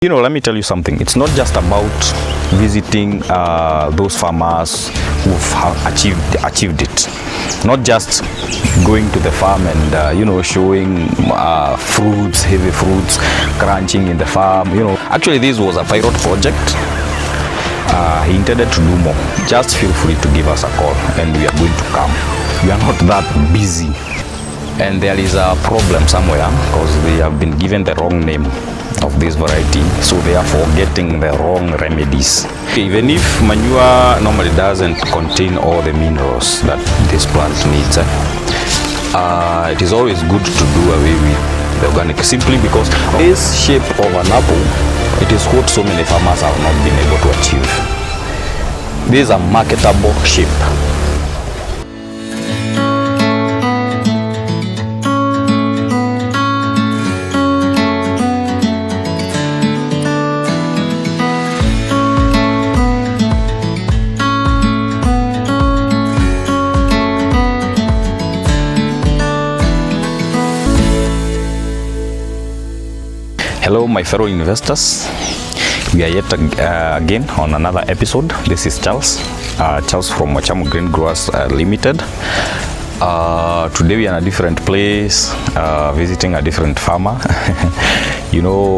Let me tell you something. It's not just about visiting those farmers who've achieved it. Not just going to the farm and showing fruits, heavy fruits, crunching in the farm. Actually, this was a pilot project. He intended to do more. Just feel free to give us a call, and we are going to come. We are not that busy, and there is a problem somewhere because they have been given the wrong name of this variety, so they are forgetting the wrong remedies. Even if manure normally doesn't contain all the minerals that this plant needs, it is always good to do away with the organic, simply because this shape of an apple, it is what so many farmers have not been able to achieve. This is a marketable shape. Hello my fellow investors, we are yet again on another episode. This is Charles from Wachamu Green Growers Limited. Today we are in a different place, visiting a different farmer.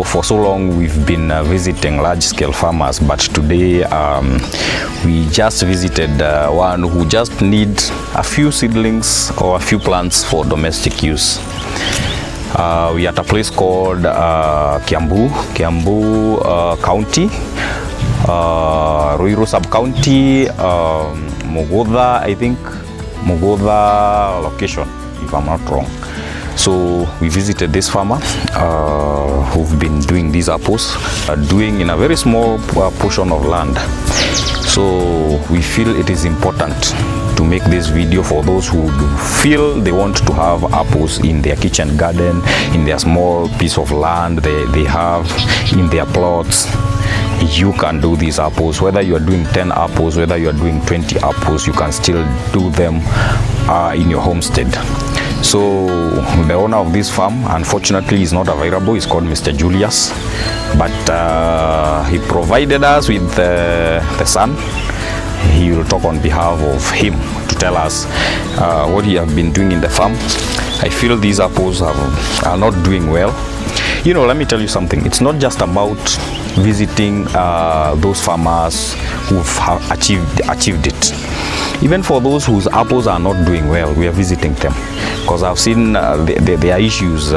For so long we've been visiting large-scale farmers, but today we just visited one who just needs a few seedlings or a few plants for domestic use. We are at a place called Kiambu County, Ruiru Sub-County, Mugutha, I think, Mugutha location, if I'm not wrong. So we visited this farmer who've been doing these apples, doing in a very small portion of land. So we feel it is important to make this video for those who feel they want to have apples in their kitchen garden, in their small piece of land they have in their plots. You can do these apples. Whether you are doing 10 apples, whether you are doing 20 apples, you can still do them in your homestead. So the owner of this farm, unfortunately, is not available. He's called Mr. Julius, but he provided us with the son. He will talk on behalf of him to tell us what he has been doing in the farm. I feel these apples are not doing well. Let me tell you something. It's not just about visiting those farmers who've achieved it. Even for those whose apples are not doing well, we are visiting them, because I've seen there are issues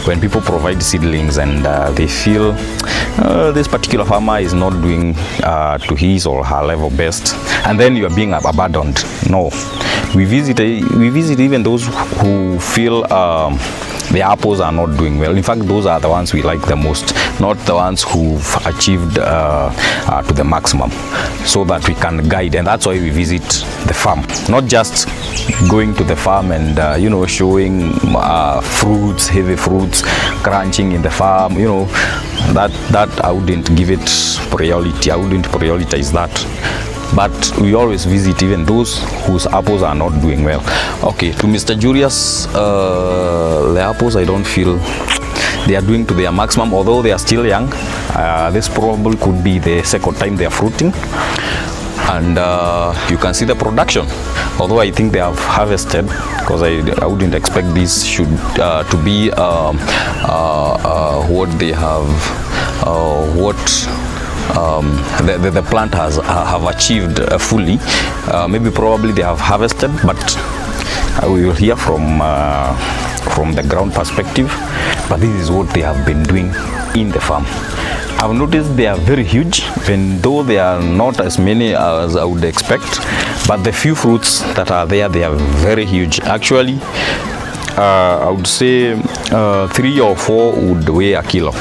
when people provide seedlings and they feel this particular farmer is not doing to his or her level best, and then you are being abandoned. No, we visit even those who feel the apples are not doing well. In fact, those are the ones we like the most, not the ones who've achieved to the maximum, so that we can guide. And that's why we visit the farm, not just going to the farm and showing fruits, heavy fruits, crunching in the farm. That I wouldn't give it priority. I wouldn't prioritize that. But we always visit even those whose apples are not doing well. Okay, to Mr. Julius, the apples, I don't feel they are doing to their maximum, although they are still young. This probably could be the second time they are fruiting, and you can see the production. Although I think they have harvested, because I wouldn't expect this to be what they have, the plant have achieved fully. Maybe probably they have harvested, but we will hear from the ground perspective. But this is what they have been doing in the farm. I've noticed they are very huge, even though they are not as many as I would expect. But the few fruits that are there, they are very huge. Actually, I would say 3 or 4 would weigh a kilo.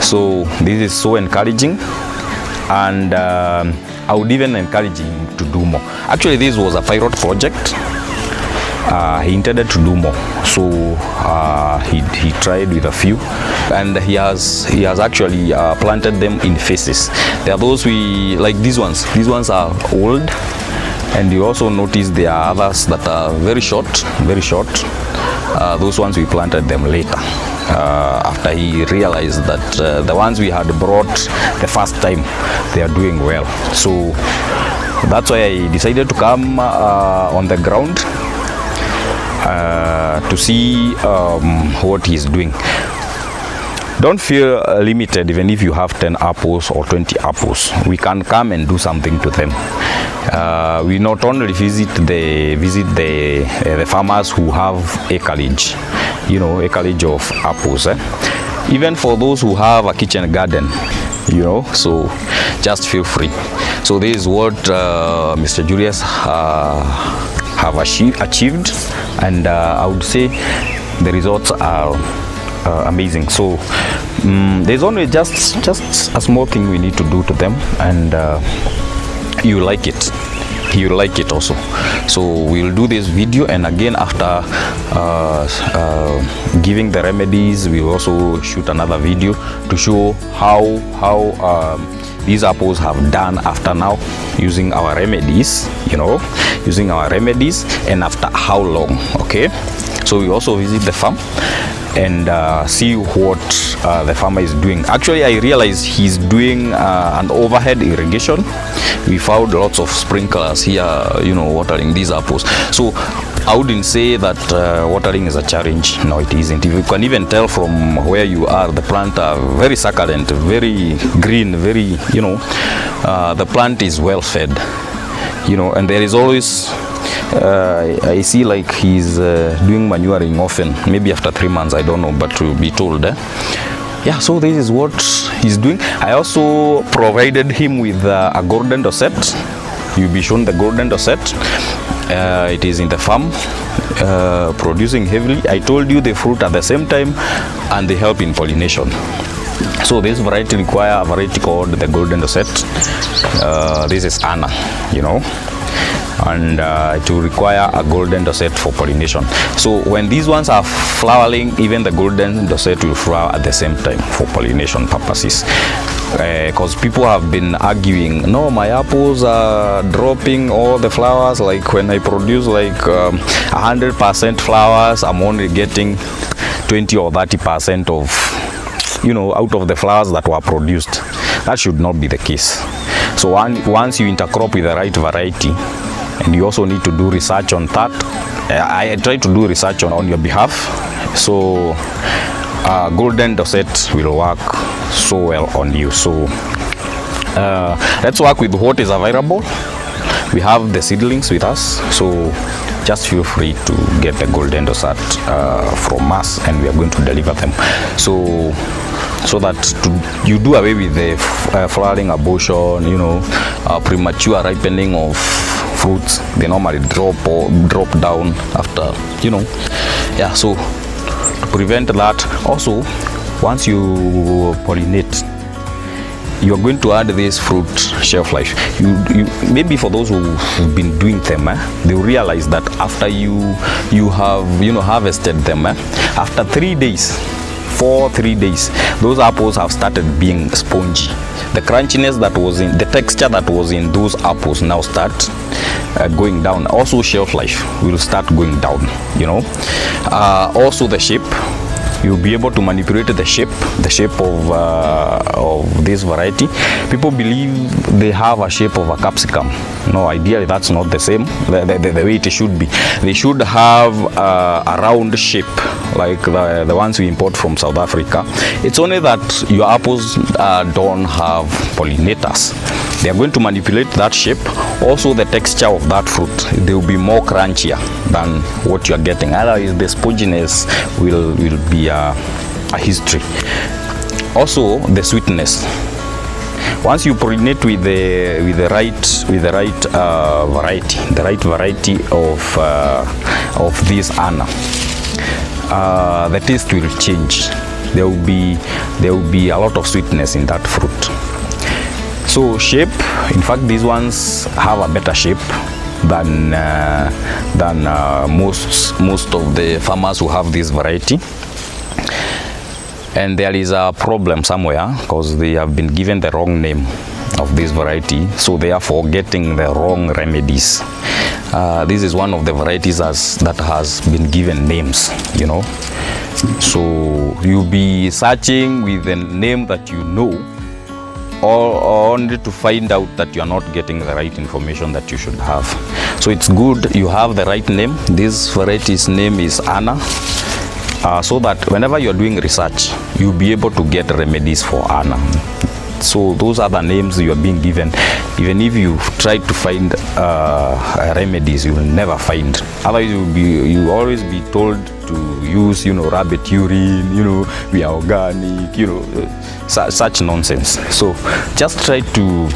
So this is so encouraging, and I would even encourage him to do more. Actually, this was a pilot project. He intended to do more, so he tried with a few, and he has actually planted them in phases. There are those we like, these ones are old, and you also notice there are others that are very short. Those ones we planted them later. after he realized that the ones we had brought the first time, they are doing well. So that's why I decided to come on the ground to see what he's doing. Don't feel limited even if you have 10 apples or 20 apples. We can come and do something to them. We not only visit the farmers who have acreage, you know, acreage of apples. Even for those who have a kitchen garden, you know, so just feel free. So this is what Mr. Julius have achieved, and I would say the results are amazing. So there's only just a small thing we need to do to them, and you like it. He will like it also. So we'll do this video, and again after giving the remedies, we will also shoot another video to show how these apples have done after now using our remedies, you know, using our remedies, and after how long. Okay, so we also visit the farm and see what the farmer is doing. Actually, I realized he's doing an overhead irrigation. We found lots of sprinklers here, you know, watering these apples. So I wouldn't say that watering is a challenge. No, it isn't. You can even tell from where you are, the plant are very succulent, very green, very, you know, the plant is well fed, you know, and there is always I see like he's doing manuring often, maybe after 3 months, I don't know, but to be told. Yeah, so this is what he's doing. I also provided him with a golden dosette. You'll be shown the golden dosette. It is in the farm, producing heavily. I told you they fruit at the same time, and they help in pollination. So this variety require a variety called the golden dosette. This is Anna, you know, and it will require a golden dosette for pollination. So when these ones are flowering, even the golden dosette will flower at the same time for pollination purposes. Because people have been arguing, no, my apples are dropping all the flowers. Like when I produce like 100% flowers, I'm only getting 20 or 30% of, you know, out of the flowers that were produced. That should not be the case. So once you intercrop with the right variety, and you also need to do research on that. I try to do research on your behalf. So golden dosette will work so well on you. So let's work with what is available. We have the seedlings with us, so just feel free to get the golden dosette from us, and we are going to deliver them. So that you do away with the flowering abortion, you know, premature ripening of fruits. They normally drop down after, you know. Yeah, so to prevent that, also once you pollinate, you are going to add this fruit shelf life. You maybe for those who've been doing them, they will realize that after you have, you know, harvested them, after 3 days, 3 days, those apples have started being spongy. The crunchiness that was in, the texture that was in those apples now start going down. Also shelf life will start going down, you know. Also the shape, you'll be able to manipulate the shape of this variety. People believe they have a shape of a capsicum. No, ideally that's not the same, the way it should be. They should have a round shape like the ones we import from South Africa. It's only that your apples don't have pollinators. They are going to manipulate that shape. Also the texture of that fruit, they will be more crunchier than what you are getting. Otherwise the sponginess will be a history. Also the sweetness. Once you pollinate with the right variety of this Anna, the taste will change. There will be a lot of sweetness in that fruit. So shape, in fact these ones have a better shape than most of the farmers who have this variety. And there is a problem somewhere because they have been given the wrong name of this variety, so they are getting the wrong remedies. This is one of the varieties that has been given names, you know. So you'll be searching with a name that you know, or only to find out that you are not getting the right information that you should have. So it's good you have the right name. This variety's name is Anna, so that whenever you're doing research, you'll be able to get remedies for Anna. So those are the names you are being given. Even if you try to find remedies, you will never find. Otherwise, you always be told to use, rabbit urine, we are organic, such nonsense. So just try to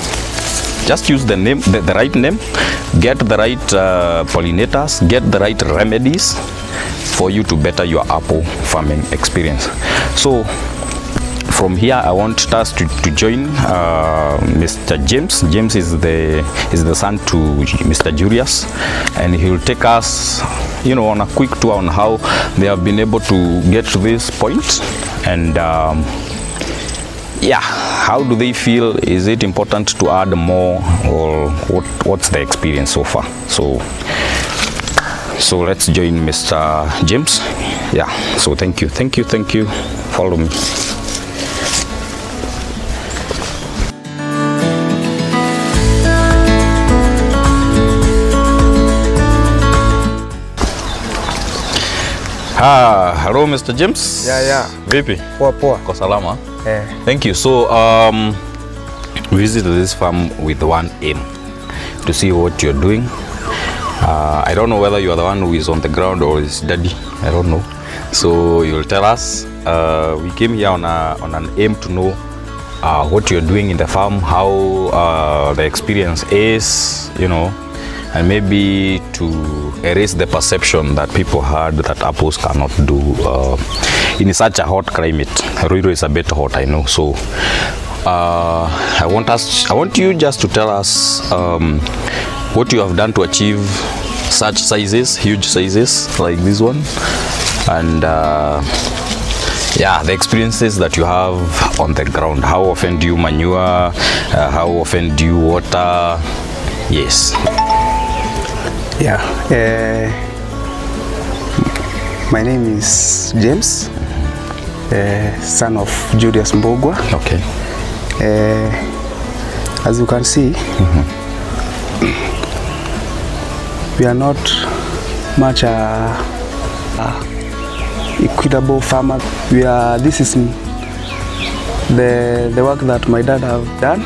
use the name, the right name, get the right pollinators, get the right remedies for you to better your apple farming experience. So from here, I want us to join Mr. James. James is the son to Mr. Julius, and he will take us, on a quick tour on how they have been able to get to this point, and how do they feel? Is it important to add more, or what's the experience so far? So let's join Mr. James. So thank you. Follow me. Hello Mr. James. Vipi? Poa. Kwa salama? Thank you. So we visited this farm with one aim, to see what you're doing. I don't know whether you are the one who is on the ground or is daddy. I don't know. So you'll tell us. We came here on an aim to know what you're doing in the farm, how the experience is, and maybe to erase the perception that people had that apples cannot do in such a hot climate. Ruiru is a bit hot, I know. So I want you just to tell us what you have done to achieve such sizes, huge sizes like this one, and the experiences that you have on the ground. How often do you manure? How often do you water? Yes. My name is James, son of Julius Mbogwa. Okay. As you can see, we are not much equitable farmer. This is the work that my dad have done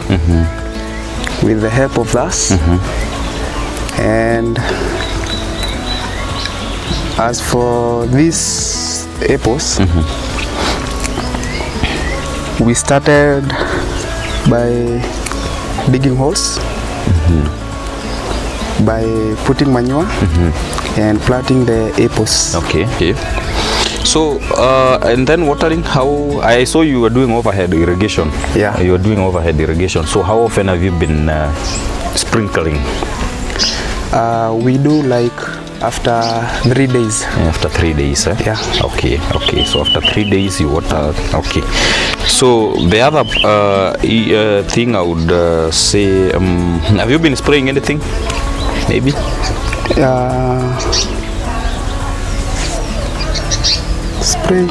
with the help of us. And as for these apples, we started by digging holes, by putting manure and planting the apples. Okay. So and then watering, how I saw you were doing overhead irrigation. You were doing overhead irrigation. So how often have you been sprinkling? We do like after 3 days. After 3 days, eh? Yeah. Okay. So after 3 days you water. Okay. So the other thing I would say, have you been spraying anything? Maybe? Spray.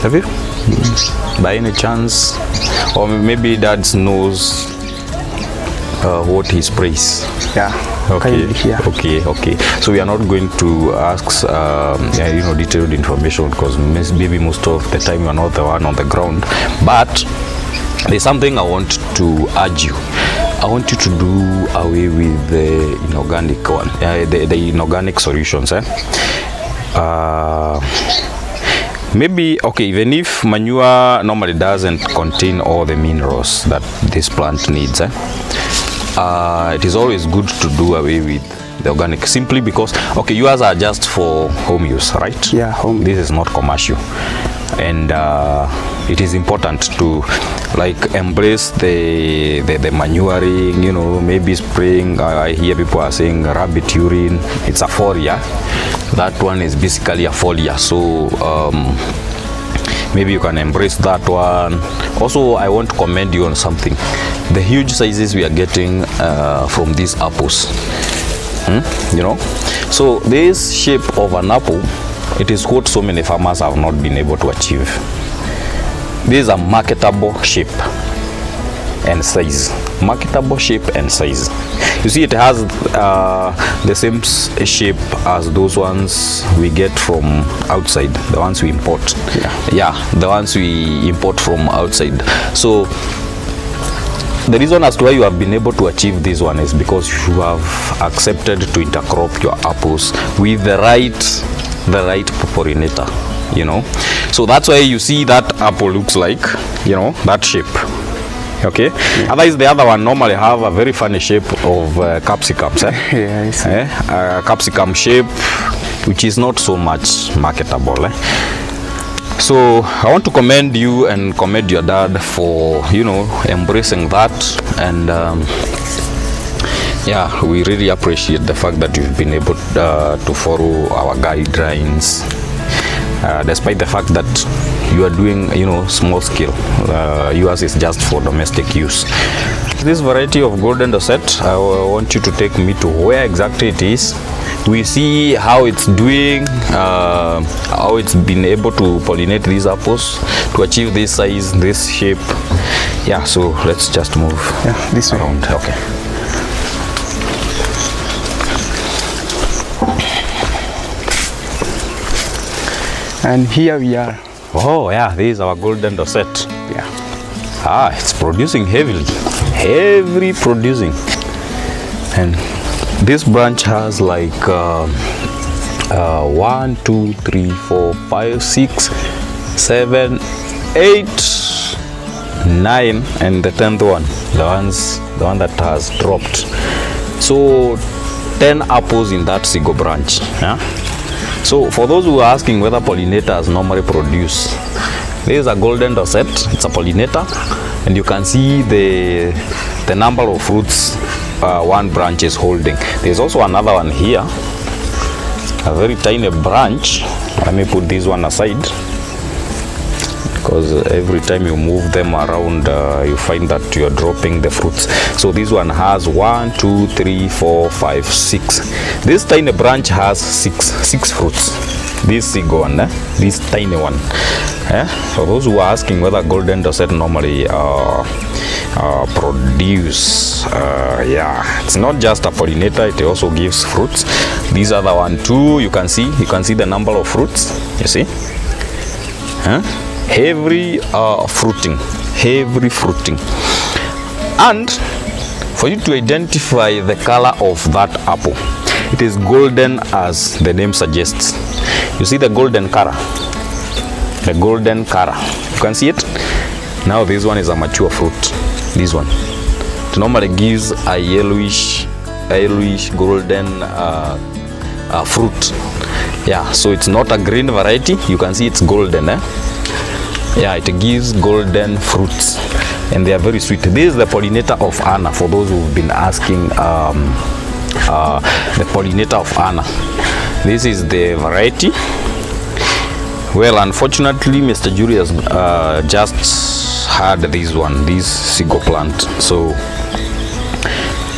Have you? By any chance? Or maybe Dad knows what he sprays. Okay. So we are not going to ask detailed information, because maybe most of the time you are not the one on the ground. But there's something I want to urge you. I want you to do away with the inorganic one, the inorganic solutions. Maybe, even if manure normally doesn't contain all the minerals that this plant needs, it is always good to do away with the organic, simply because yours are just for home use, right? Yeah, home. This is not commercial, and it is important to embrace the manuring, maybe spraying. I hear people are saying rabbit urine. It's a foliar. That one is basically a foliar. So maybe you can embrace that one. Also, I want to commend you on something. The huge sizes we are getting from these apples. So this shape of an apple it is what so many farmers have not been able to achieve. This is a marketable shape and size. Marketable shape and size. You see, it has the same shape as those ones we get from outside, the ones we import. Yeah, the ones we import from outside. So the reason as to why you have been able to achieve this one is because you have accepted to intercrop your apples with the right pollinator, you know. So that's why you see that apple looks like, you know, that shape. Okay. Yeah. Otherwise, the other one normally have a very funny shape of capsicums. Yeah, I see. Capsicum shape, which is not so much marketable. So I want to commend you and commend your dad for, you know, embracing that, and yeah, we really appreciate the fact that you've been able to follow our guidelines, despite the fact that you are doing, you know, small scale. Yours is just for domestic use. This variety of golden dorset, I want you to take me to where exactly it is. We see how it's doing, how it's been able to pollinate these apples to achieve this size, this shape. Yeah, so let's just move this way around. Okay. And here we are. Oh yeah, this is our golden dorset. Yeah. It's producing heavily producing, and this branch has like 1, 2, 3, 4, 5, 6, 7, 8, 9, and the 10th one, the one that has dropped. So 10 apples in that single branch. Yeah. So for those who are asking whether pollinators normally produce, there is a golden dorset. It's a pollinator, and you can see the number of fruits one branch is holding. There's also another one here, a very tiny branch. Let me put this one aside, because every time you move them around, you find that you're dropping the fruits. So this one has 1, 2, 3, 4, 5, 6. This tiny branch has six fruits. This single one, this tiny one. For those who are asking whether golden dorset normally produce, yeah, it's not just a pollinator, it also gives fruits. These are the one too. You can see the number of fruits. You see, heavy fruiting. And for you to identify the color of that apple, it is golden, as the name suggests. You see the golden color. You can see it. Now this one is a mature fruit. This one, it normally gives a yellowish golden fruit. Yeah, so it's not a green variety. You can see it's golden. Yeah, it gives golden fruits, and they are very sweet. This is the pollinator of Anna. For those who've been asking, the pollinator of Anna. This is the variety. Well, unfortunately, Mr. Jury has just had this single plant. So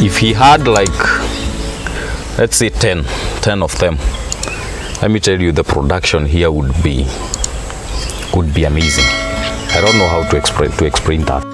if he had like, let's say 10 of them, let me tell you, the production here would be amazing. I don't know how to explain that.